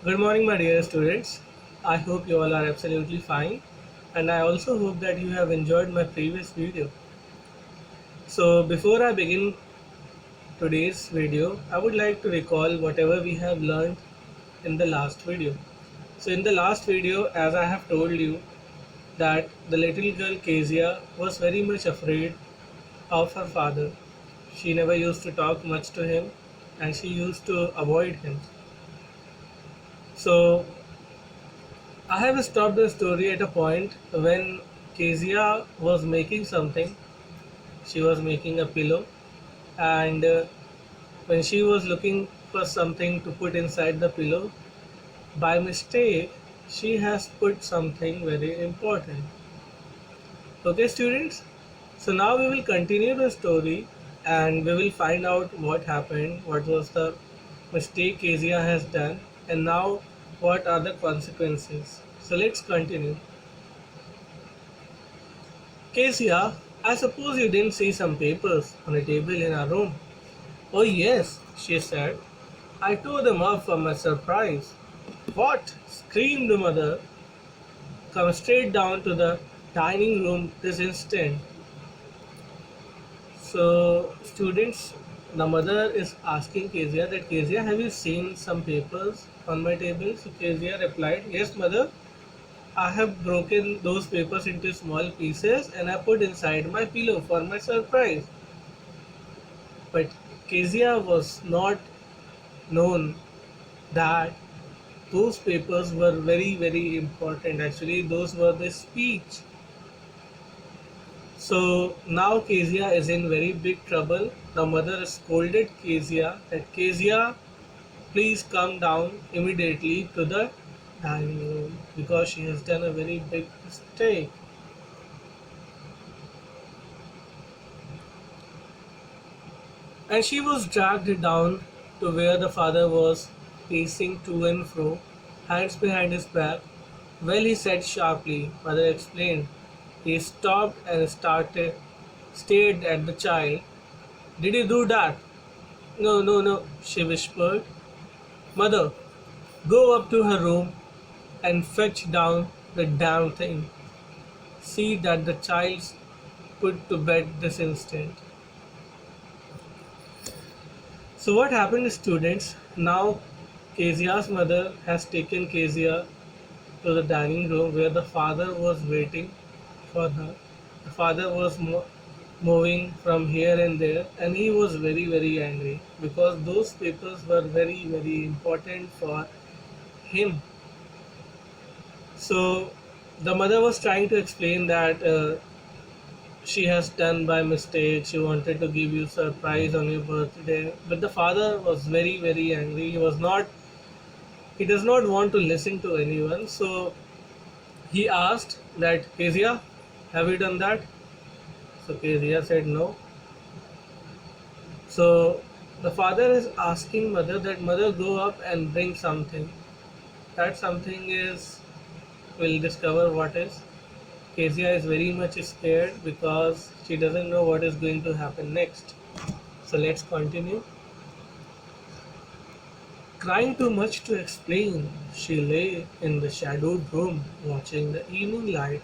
Good morning, my dear students. I hope you all are absolutely fine, and I also hope that you have enjoyed my previous video. So, before I begin today's video, I would like to recall whatever we have learned in the last video. So, in the last video, as I have told you, that the little girl Kezia was very much afraid of her father. She never used to talk much to him, and she used to avoid him. So, I have stopped the story at a point when Kezia was making something. She was making a pillow, and when she was looking for something to put inside the pillow, by mistake, she has put something very important. Okay, students? So now we will continue the story and we will find out what happened, what was the mistake Kezia has done, and now what are the consequences. So let's continue. Kezia, I suppose you didn't see some papers on a table in our room. Oh, yes, she said. I tore them up for my surprise. What? Screamed the mother. Come straight down to the dining room this instant. So, students, the mother is asking Kezia that Kezia, have you seen some papers on my table? So Kezia replied, yes, mother. I have broken those papers into small pieces and I put inside my pillow for my surprise. But Kezia was not known that those papers were very, very important. Actually, those were the speech. So now Kezia is in very big trouble. The mother scolded Kezia that Kezia, please come down immediately to the dining room because she has done a very big mistake. And she was dragged down to where the father was pacing to and fro, hands behind his back. Well, he said sharply. Mother explained. He stopped and stared at the child. Did you do that? No, no, no, she whispered. Mother, go up to her room and fetch down the damn thing. See that the child's put to bed this instant. So what happened, students? Now Kezia's mother has taken Kezia to the dining room where the father was waiting for her. The father was moving from here and there, and he was very, very angry because those papers were very, very important for him. So the mother was trying to explain that she has done by mistake. She wanted to give you surprise on your birthday, but the father was very, very angry. He does not want to listen to anyone. So he asked that Kezia, have you done that? So Kezia said no. So the father is asking mother that mother go up and bring something. That something is, we'll discover what is. Kezia is very much scared because she doesn't know what is going to happen next. So let's continue. Crying too much to explain, she lay in the shadowed room watching the evening light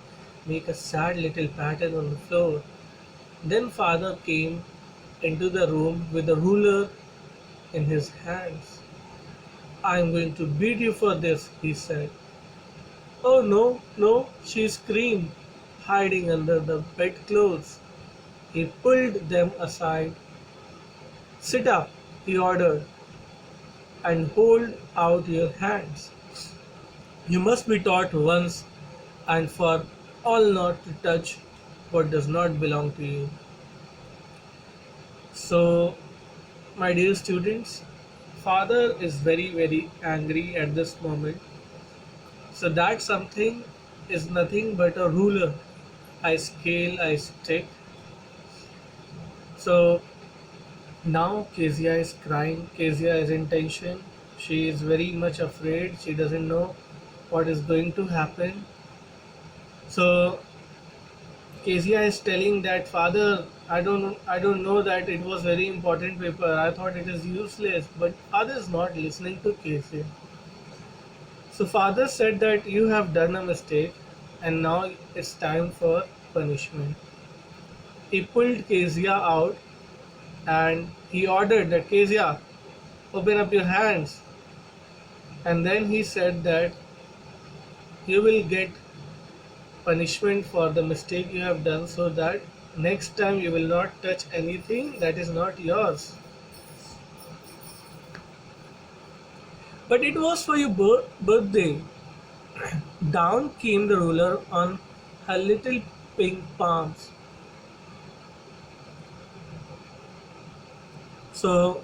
make a sad little pattern on the floor. Then father came into the room with a ruler in his hands. I am going to beat you for this, he said. Oh no, no, she screamed, hiding under the bedclothes. He pulled them aside. Sit up, he ordered, and hold out your hands. You must be taught once and for all not to touch what does not belong to you. So, my dear students, father is very, very angry at this moment. So that something is nothing but a ruler. I scale, I stick. So now Kezia is crying. Kezia is in tension. She is very much afraid. She doesn't know what is going to happen. So Kezia is telling that father, I don't know that it was very important paper. I thought it is useless. But father is not listening to Kezia. So father said that you have done a mistake and now it's time for punishment. He pulled Kezia out and he ordered that Kezia, open up your hands. And then he said that you will get punishment for the mistake you have done so that next time you will not touch anything that is not yours. But it was for your birthday. Down came the ruler on her little pink palms. So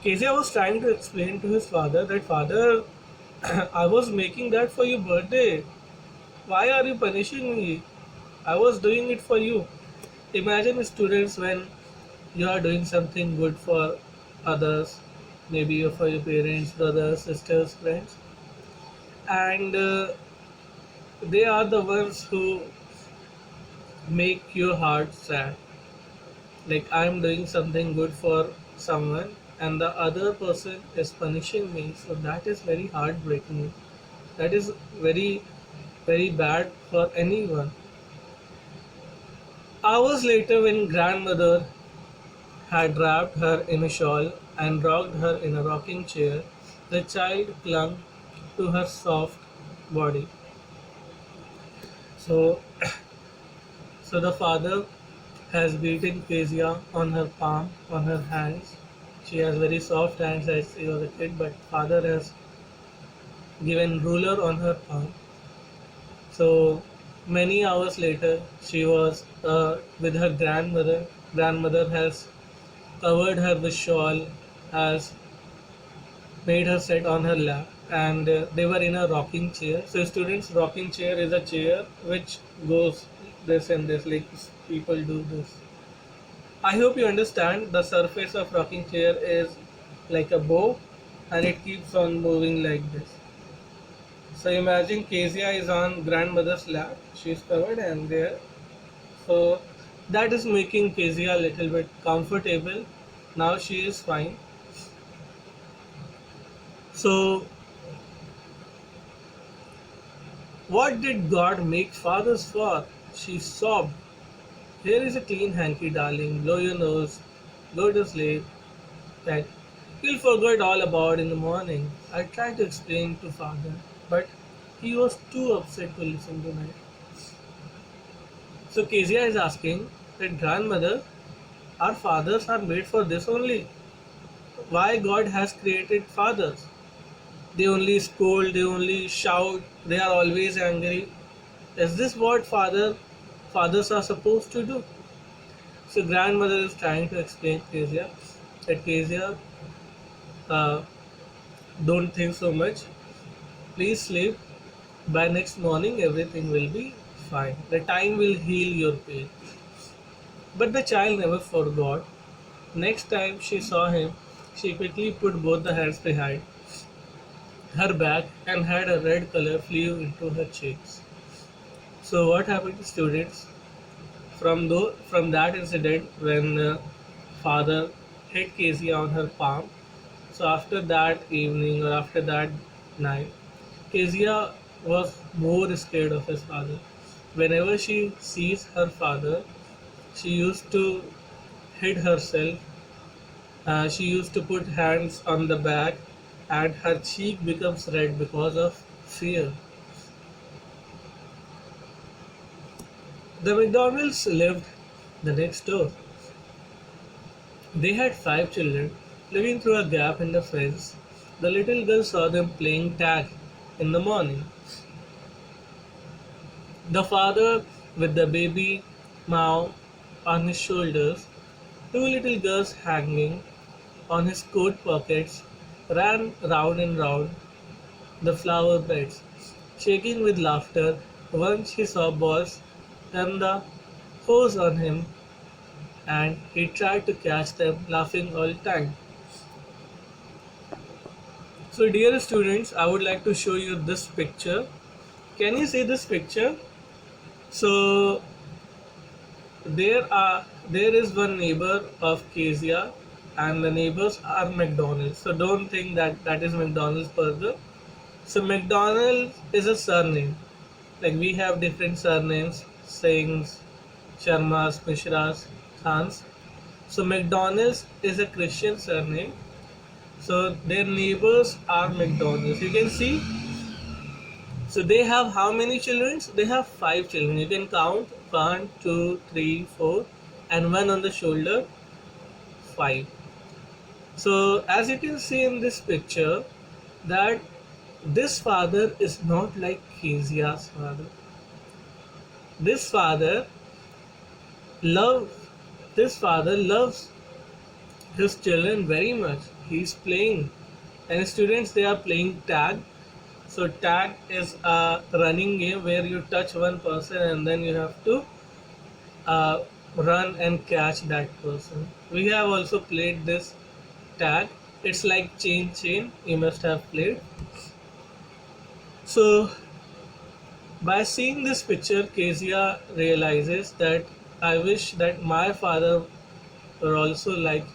Kezia was trying to explain to his father that father, I was making that for your birthday. Why are you punishing me? I was doing it for you. Imagine students when you are doing something good for others, maybe for your parents, brothers, sisters, friends, and they are the ones who make your heart sad. Like I'm doing something good for someone and the other person is punishing me, so that is very heartbreaking. That is very, very bad for anyone. Hours later, when grandmother had wrapped her in a shawl and rocked her in a rocking chair, the child clung to her soft body. So, so the father has beaten Kezia on her palm, on her hands. She has very soft hands as she was a kid, but father has given ruler on her palm. So many hours later, she was with her grandmother. Grandmother has covered her with shawl, has made her sit on her lap, and they were in a rocking chair. So students, rocking chair is a chair which goes this and this, like people do this. I hope you understand the surface of rocking chair is like a bow and it keeps on moving like this. So imagine Kezia is on grandmother's lap, she is covered and there. So that is making Kezia a little bit comfortable. Now she is fine. So what did God make fathers for? She sobbed. Here is a clean hanky, darling. Blow your nose. Go to sleep. That you'll forget all about in the morning. I tried to explain to father, but he was too upset to listen tonight. So Kezia is asking that grandmother, our fathers are made for this only. Why God has created fathers? They only scold, they only shout, they are always angry. Is this what fathers are supposed to do? So grandmother is trying to explain Kezia that Kezia, uh, don't think so much. Please sleep. By next morning everything will be fine. The time will heal your pain. But the child never forgot. Next time she saw him, she quickly put both the hands behind her back and had a red color flew into her cheeks. So what happened to students? From that incident when father hit Casey on her palm, so after that evening or after that night, Kezia was more scared of his father. Whenever she sees her father, she used to hid herself. She used to put hands on the back, and her cheek becomes red because of fear. The McDonalds lived the next door. They had 5 children living through a gap in the fence. The little girl saw them playing tag in the morning. The father, with the baby Mao on his shoulders, 2 little girls hanging on his coat pockets, ran round and round the flower beds, shaking with laughter. Once he saw boys turn the hose on him and he tried to catch them, laughing all the time. So, dear students, I would like to show you this picture. Can you see this picture? So, there is one neighbor of Kezia, and the neighbors are McDonald's. So don't think that that is McDonald's burger. So McDonald is a surname. Like we have different surnames, Singhs, Sharmas, Mishras, Khans. So McDonald's is a Christian surname. So their neighbors are McDonald's. You can see. So they have how many children? They have five children. You can count one, two, three, four, and one on the shoulder, five. So as you can see in this picture, that this father is not like Kezia's father. This father love this father loves his children very much. He's playing, and students they are playing tag. So tag is a running game where you touch one person and then you have to run and catch that person. We have also played this tag. It's like chain. You must have played. So by seeing this picture, Kezia realizes that I wish that my father were also like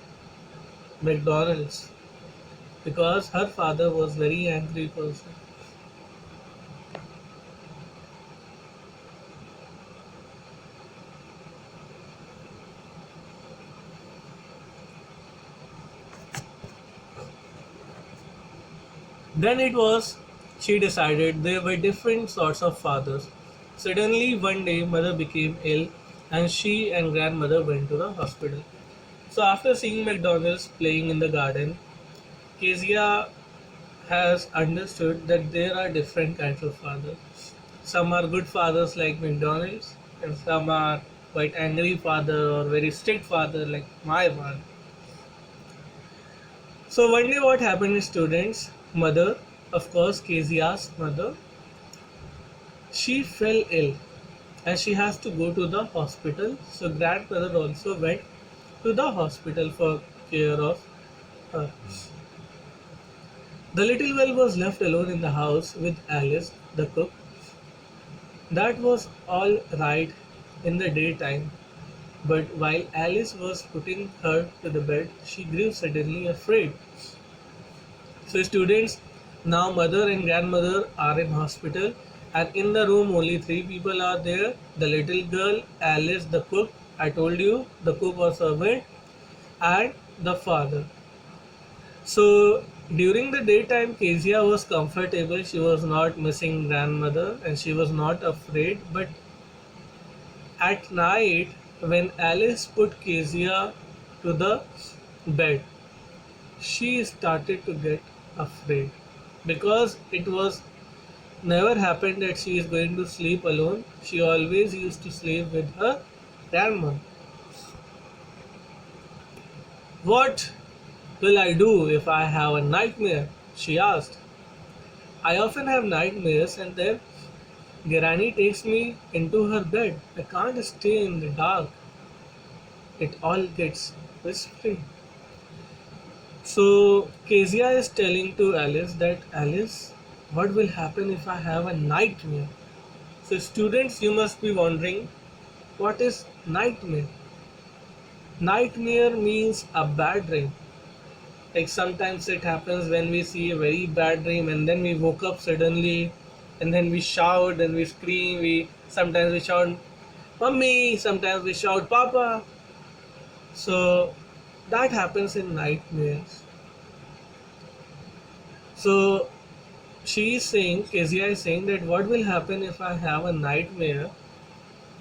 McDonald's, because her father was very angry person. Then it was she decided there were different sorts of fathers. Suddenly one day mother became ill and she and grandmother went to the hospital. So after seeing McDonald's playing in the garden, Kezia has understood that there are different kinds of fathers. Some are good fathers like McDonald's, and some are quite angry father or very strict father like my one. So one day what happened is students, mother, of course Kezia's mother, she fell ill and she has to go to the hospital. So grandmother also went to the hospital for care of her. The little girl was left alone in the house with Alice, the cook. That was all right in the daytime, but while Alice was putting her to the bed, she grew suddenly afraid. So students, now mother and grandmother are in hospital, and in the room only three people are there. The little girl, Alice, the cook, I told you, the cook was servant, and the father. So during the daytime, Kezia was comfortable. She was not missing grandmother and she was not afraid. But at night, when Alice put Kezia to the bed, she started to get afraid, because it was never happened that she is going to sleep alone. She always used to sleep with her grandma. What will I do if I have a nightmare? She asked. I often have nightmares and then Granny takes me into her bed. I can't stay in the dark. It all gets whispery. So Kezia is telling to Alice that Alice, what will happen if I have a nightmare? So students, you must be wondering, what is nightmare? Nightmare means a bad dream. Like sometimes it happens when we see a very bad dream and then we woke up suddenly and then we shout and we scream. We sometimes we shout mummy, sometimes we shout papa. So that happens in nightmares. So she is saying, Kezia is saying that what will happen if I have a nightmare?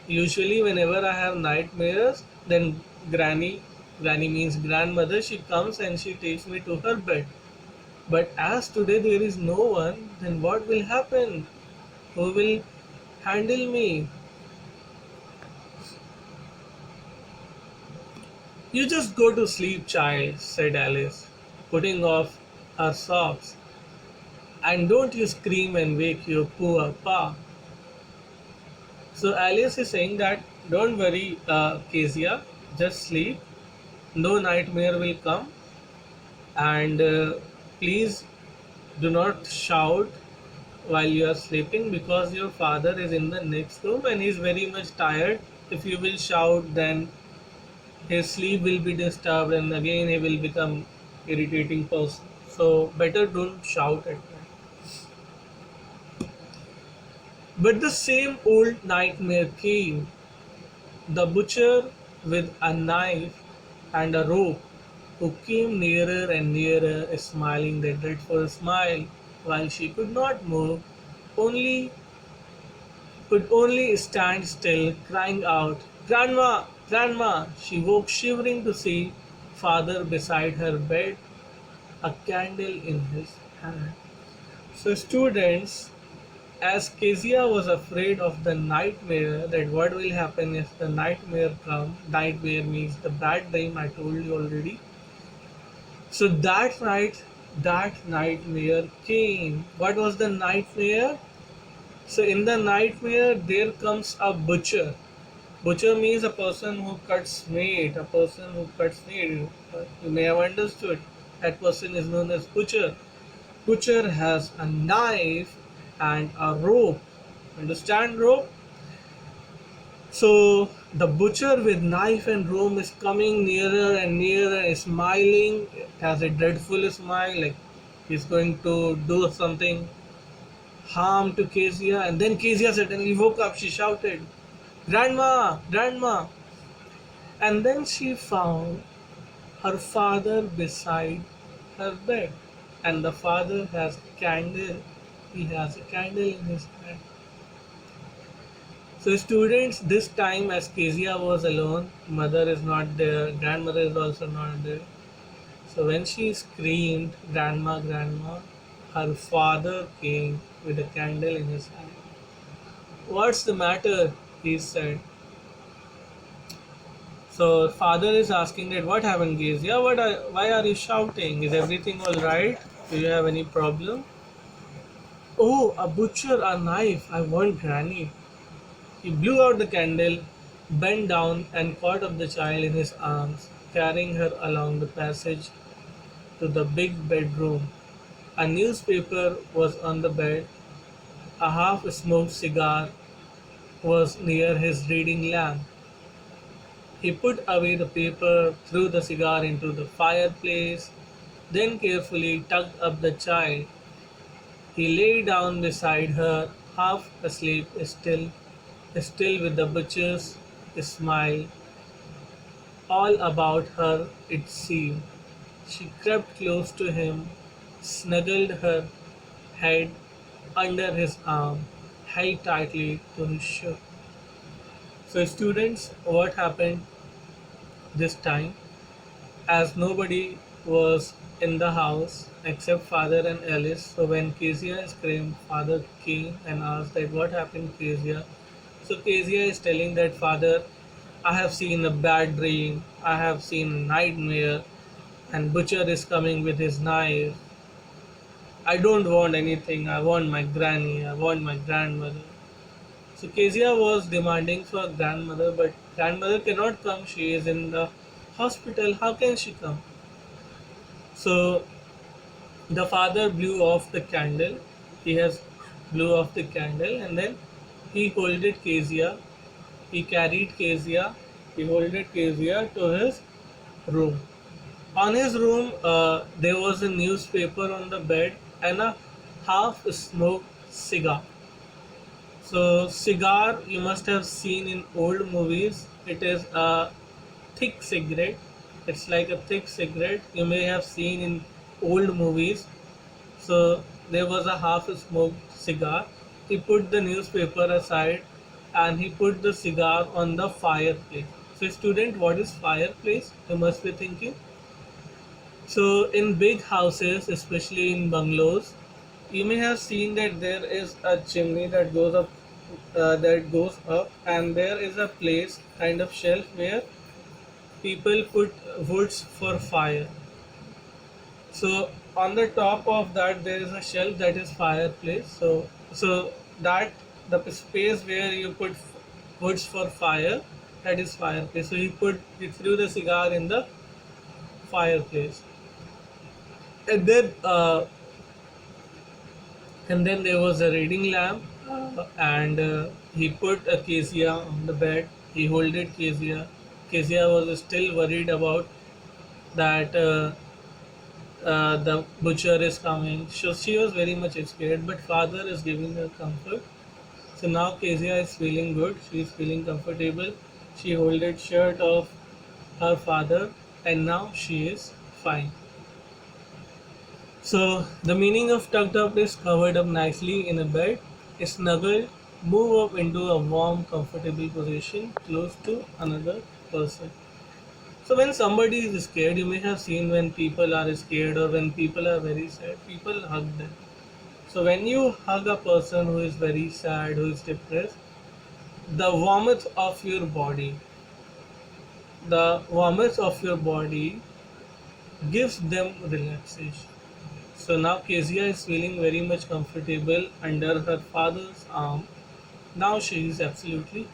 Usually whenever I have nightmares, then granny means grandmother, she comes and she takes me to her bed. But as today there is no one, then what will happen? Who will handle me? You just go to sleep, child, said Alice, putting off her socks. And don't you scream and wake your poor pa. So Alice is saying that don't worry, Kezia, just sleep. No nightmare will come, and please do not shout while you are sleeping, because your father is in the next room and he is very much tired. If you will shout, then his sleep will be disturbed and again he will become irritating person. So better don't shout at night. But the same old nightmare came. The butcher with a knife and a rope, who came nearer and nearer, smiling that dreadful smile, while she could not move, only could only stand still, crying out, "Grandma! Grandma!" She woke shivering to see father beside her bed, a candle in his hand. So, students, as Kezia was afraid of the nightmare, that what will happen if the nightmare come, nightmare means the bad dream, I told you already. So that nightmare came. What was the nightmare? So in the nightmare, there comes a butcher. Butcher means a person who cuts meat. A person who cuts meat. You may have understood. That person is known as butcher. Butcher has a knife and a rope. Understand rope? So the butcher with knife and rope is coming nearer and nearer, smiling, has a dreadful smile, like he's going to do something harm to Kezia. And then Kezia suddenly woke up. She shouted, "Grandma! Grandma!" And then she found her father beside her bed. And the father has a candle. He has a candle in his hand. So students, this time as Kezia was alone, mother is not there, grandmother is also not there. So when she screamed, "Grandma, Grandma," her father came with a candle in his hand. "What's the matter?" he said. So father is asking that what happened, Kezia? Why are you shouting? Is everything all right? Do you have any problem? "Oh, a butcher, a knife. I want Granny." He blew out the candle, bent down, and caught up the child in his arms, carrying her along the passage to the big bedroom. A newspaper was on the bed. A half smoked cigar was near his reading lamp. He put away the paper, threw the cigar into the fireplace, then carefully tucked up the child. He lay down beside her, half asleep, still with the butcher's smile all about her, it seemed. She crept close to him, snuggled her head under his arm, held tightly to his shirt. So, students, what happened this time? As nobody was in the house except father and Alice, so when Kezia screamed, father came and asked that what happened, Kezia. So Kezia is telling that father, "I have seen a bad dream, I have seen a nightmare, and butcher is coming with his knife. I don't want anything, I want my granny, I want my grandmother." So Kezia was demanding for grandmother, but grandmother cannot come, she is in the hospital, how can she come? So the father blew off the candle. He has blew off the candle, and then he holded Kezia. He carried Kezia. He holded Kezia to his room. On his room, there was a newspaper on the bed and a half-smoked cigar. So cigar you must have seen in old movies. It is a thick cigarette. It's like a thick cigarette you may have seen in old movies. So there was a half smoked cigar. He put the newspaper aside and he put the cigar on the fireplace. So student, what is fireplace? You must be thinking. So in big houses, especially in bungalows, you may have seen that there is a chimney that goes up, and there is a place, kind of shelf, where people put woods for fire. So on the top of that there is a shelf, that is fireplace. So that the space where you put woods for fire, that is fireplace. So he threw the cigar in the fireplace, and then there was a reading lamp, and he put a Kezia on the bed. He holded Kezia. Kezia was still worried about that the butcher is coming. So she was very much scared, but father is giving her comfort. So now Kezia is feeling good. She is feeling comfortable. She holded shirt of her father, and now she is fine. So the meaning of tucked up is covered up nicely in a bed, snuggled, move up into a warm, comfortable position close to another person. So when somebody is scared, you may have seen when people are scared or when people are very sad, people hug them. So when you hug a person who is very sad, who is depressed, the warmth of your body, the warmth of your body gives them relaxation. So now Kezia is feeling very much comfortable under her father's arm. Now she is absolutely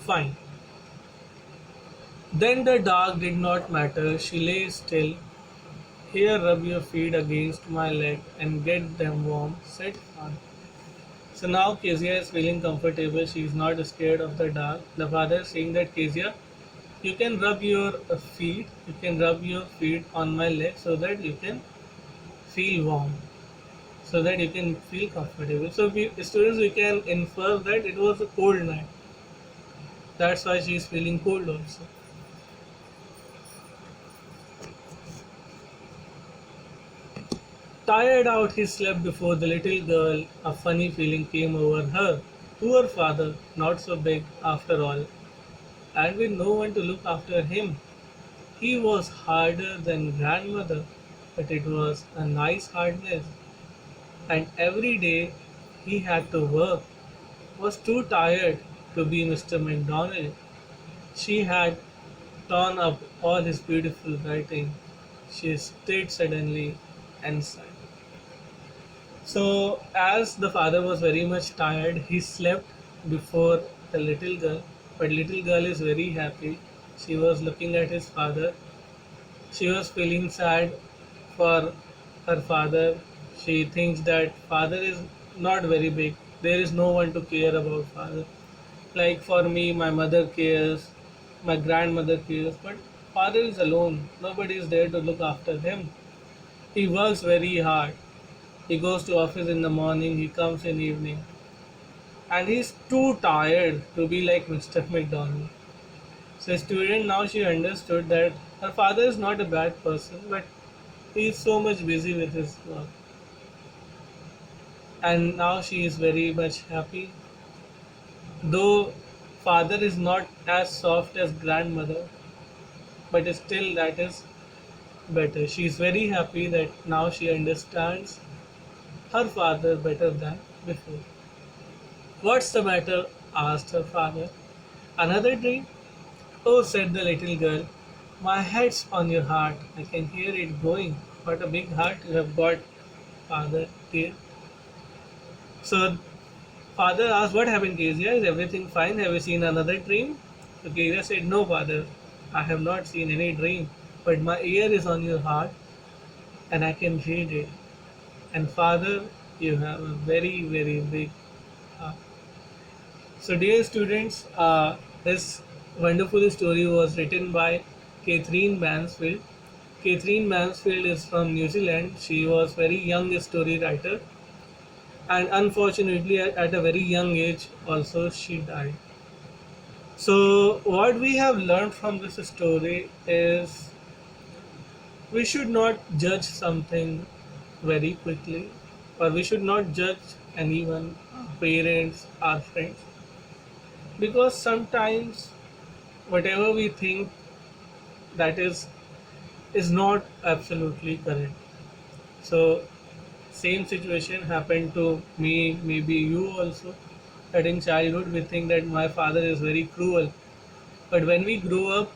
fine. Then the dark did not matter. She lay still. Here, rub your feet against my leg and get them warm, said father. So now Kezia is feeling comfortable. She is not scared of the dark. The father is saying that Kezia, you can rub your feet. You can rub your feet on my leg so that you can feel warm, so that you can feel comfortable. So students, we can infer that it was a cold night. That's why she is feeling cold also. Tired out, he slept before the little girl. A funny feeling came over her. Poor father, not so big after all, and with no one to look after him. He was harder than grandmother, but it was a nice hardness. And every day he had to work. Was too tired to be Mr. McDonald. She had torn up all his beautiful writing. She stayed suddenly and sighed. So, as the father was very much tired, he slept before the little girl. But little girl is very happy. She was looking at his father. She was feeling sad for her father. She thinks that father is not very big. There is no one to care about father. Like for me, my mother cares, my grandmother cares, but father is alone. Nobody is there to look after him. He works very hard. He goes to office in the morning, he comes in evening, and he's too tired to be like Mr. McDonald. So student, now she understood that her father is not a bad person, but he is so much busy with his work. And now she is very much happy. Though father is not as soft as grandmother, but still that is better. She is very happy that now she understands her father better than before. What's the matter? Asked her father. Another dream? Oh, said the little girl. My head's on your heart. I can hear it going. What a big heart you have got, father, dear. So, father asked, what happened, Kezia? Is everything fine? Have you seen another dream? So, Kezia said, no, father. I have not seen any dream. But my ear is on your heart and I can read it. And father, you have a very, very big heart. So, dear students, this wonderful story was written by Catherine Mansfield. Catherine Mansfield is from New Zealand. She was very young story writer, and unfortunately, at a very young age, also she died. So, what we have learned from this story is we should not judge something very quickly, or we should not judge anyone, our parents, our friends, because sometimes whatever we think that is not absolutely correct. So same situation happened to me, maybe you also, that in childhood we think that my father is very cruel, but when we grow up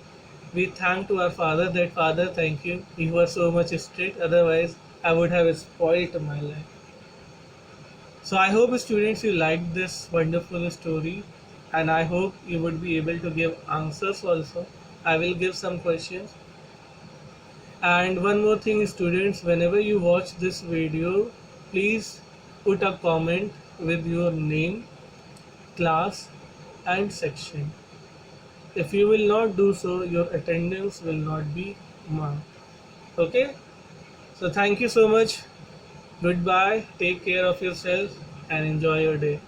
we thank to our father that father, thank you, you were so much strict, otherwise I would have spoiled my life. So I hope students you liked this wonderful story, and I hope you would be able to give answers also. I will give some questions. And one more thing, students, whenever you watch this video, please put a comment with your name, class, and section. If you will not do so, your attendance will not be marked. Okay? So thank you so much. Goodbye. Take care of yourself and enjoy your day.